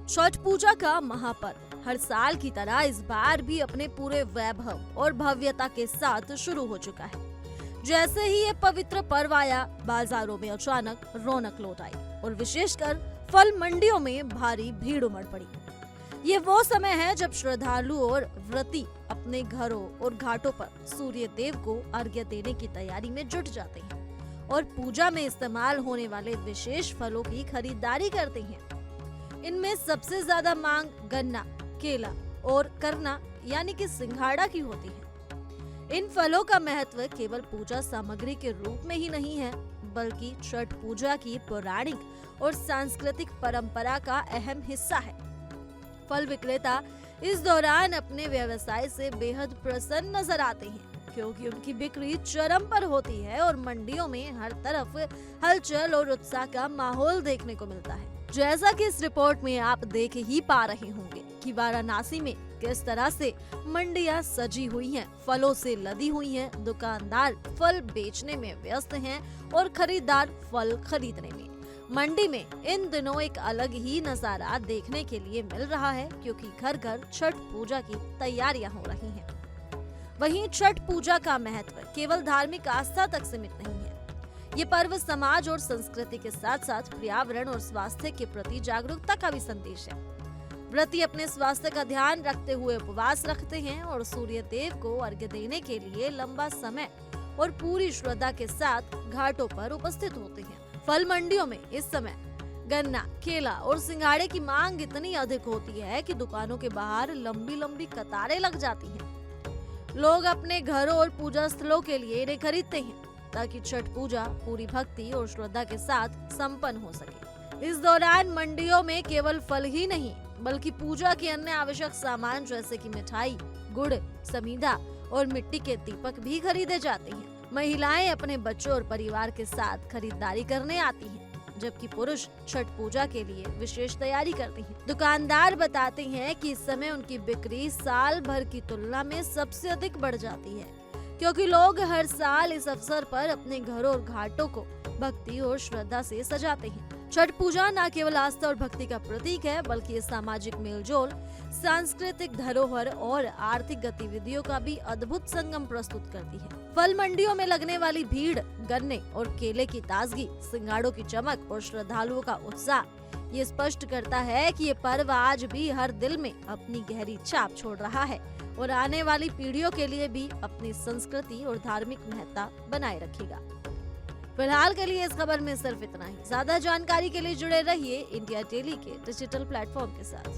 छठ पूजा का महापर्व हर साल की तरह इस बार भी अपने पूरे वैभव और भव्यता के साथ शुरू हो चुका है। जैसे ही ये पवित्र पर्व आया, बाजारों में अचानक रौनक लौट आई और विशेषकर फल मंडियों में भारी भीड़ उमड़ पड़ी। ये वो समय है जब श्रद्धालु और व्रती अपने घरों और घाटों पर सूर्य देव को अर्घ्य देने की तैयारी में जुट जाते हैं और पूजा में इस्तेमाल होने वाले विशेष फलों की खरीदारी करते हैं। इनमें सबसे ज्यादा मांग गन्ना, केला और करना यानी कि सिंघाड़ा की होती है। इन फलों का महत्व केवल पूजा सामग्री के रूप में ही नहीं है, बल्कि छठ पूजा की पौराणिक और सांस्कृतिक परंपरा का अहम हिस्सा है। फल विक्रेता इस दौरान अपने व्यवसाय से बेहद प्रसन्न नजर आते हैं, क्योंकि उनकी बिक्री चरम पर होती है और मंडियों में हर तरफ हलचल और उत्साह का माहौल देखने को मिलता है। जैसा कि इस रिपोर्ट में आप देख ही पा रहे होंगे कि वाराणसी में किस तरह से मंडियां सजी हुई हैं, फलों से लदी हुई हैं, दुकानदार फल बेचने में व्यस्त हैं और खरीदार फल खरीदने में। मंडी में इन दिनों एक अलग ही नजारा देखने के लिए मिल रहा है, क्योंकि घर घर छठ पूजा की तैयारियां हो रही हैं। वहीं छठ पूजा का महत्व केवल धार्मिक आस्था तक सीमित नहीं है। ये पर्व समाज और संस्कृति के साथ साथ पर्यावरण और स्वास्थ्य के प्रति जागरूकता का भी संदेश है। व्रती अपने स्वास्थ्य का ध्यान रखते हुए उपवास रखते हैं और सूर्य देव को अर्घ्य देने के लिए लंबा समय और पूरी श्रद्धा के साथ घाटों पर उपस्थित होते हैं। फल मंडियों में इस समय गन्ना, केला और सिंघाड़े की मांग इतनी अधिक होती है कि दुकानों के बाहर लंबी लंबी कतारें लग जाती हैं। लोग अपने घरों और पूजा स्थलों के लिए इन्हें खरीदते हैं ताकि छठ पूजा पूरी भक्ति और श्रद्धा के साथ संपन्न हो सके। इस दौरान मंडियों में केवल फल ही नहीं, बल्कि पूजा के अन्य आवश्यक सामान जैसे कि मिठाई, गुड़, समीधा और मिट्टी के दीपक भी खरीदे जाते हैं। महिलाएं अपने बच्चों और परिवार के साथ खरीदारी करने आती हैं, जबकि पुरुष छठ पूजा के लिए विशेष तैयारी करते हैं। दुकानदार बताते हैं कि इस समय उनकी बिक्री साल भर की तुलना में सबसे अधिक बढ़ जाती है, क्योंकि लोग हर साल इस अवसर पर अपने घरों और घाटों को भक्ति और श्रद्धा से सजाते हैं। छठ पूजा न केवल आस्था और भक्ति का प्रतीक है, बल्कि ये सामाजिक मेलजोल, सांस्कृतिक धरोहर और आर्थिक गतिविधियों का भी अद्भुत संगम प्रस्तुत करती है। फल मंडियों में लगने वाली भीड़, गन्ने और केले की ताजगी, सिंगाड़ों की चमक और श्रद्धालुओं का उत्साह ये स्पष्ट करता है कि ये पर्व आज भी हर दिल में अपनी गहरी छाप छोड़ रहा है और आने वाली पीढ़ियों के लिए भी अपनी संस्कृति और धार्मिक महत्ता बनाए रखेगा। फिलहाल के लिए इस खबर में सिर्फ इतना ही। ज्यादा जानकारी के लिए जुड़े रहिए इंडिया डेली के डिजिटल प्लेटफॉर्म के साथ।